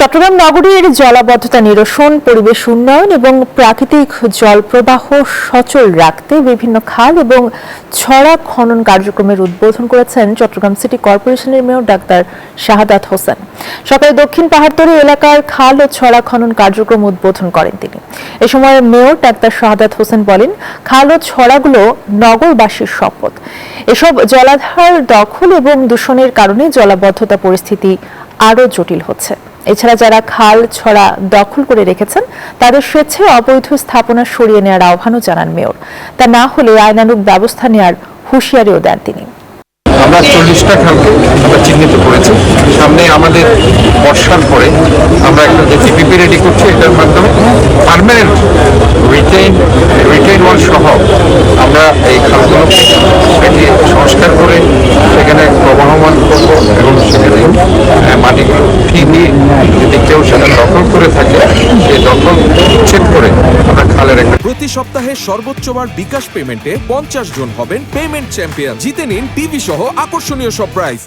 চট্টগ্রাম নগরীর জলাবদ্ধতা নিরসন, পরিবেশ উন্নয়ন এবং প্রাকৃতিক জল প্রবাহ সচল রাখতে বিভিন্ন খাল এবং ছড়া খনন কার্যক্রমের উদ্বোধন করেছেন চট্টগ্রাম সিটি কর্পোরেশনের মেয়র ডাক্তার শাহাদাত হোসেন। সকালে দক্ষিণ পাহাড়তলী এলাকার খাল ও ছড়া খনন কার্যক্রম উদ্বোধন করেন তিনি। এ সময় মেয়র ডাক্তার শাহাদাত হোসেন বলেন, খাল ও ছড়াগুলো নগরবাসীর সম্পদ। এসব জলাধার দখল এবং দূষণের কারণে জলাবদ্ধতা পরিস্থিতি আরও জটিল হচ্ছে। এছাড়া যারা খাল ছড়া দখল করে রেখেছেন তাদের স্বেচ্ছায় অবৈধ স্থাপনা সরিয়ে নেওয়ার আহ্বানও জানান মেয়র। তা না হলে আইনানুগ ব্যবস্থা নেওয়ার হুঁশিয়ারিও দেন তিনি। আমরা 40টা খালকে আমরা চিহ্নিত করেছি। সামনে আমাদের বর্ষার পরে আমরা একটা যে জিপিপি রেডি করছি, এটার মাধ্যমে পার্মানেন্ট রিটেইন ওয়াল সহ আমরা এই খালগুলোকে সংস্কার করে সেখানে প্রবাহমান করবো এবং সেখানে মাটিগুলো দিয়ে যদি কেউ সেটা দখল করে থাকে সেই দখল উচ্ছেদ করে আমরা খালের একটা। প্রতি সপ্তাহে সর্বোচ্চবার বিকাশ পেমেন্টে 50 জন হবেন পেমেন্ট চ্যাম্পিয়ন। জিতে নিন টিভি সহ আকর্ষণীয় সব প্রাইজ।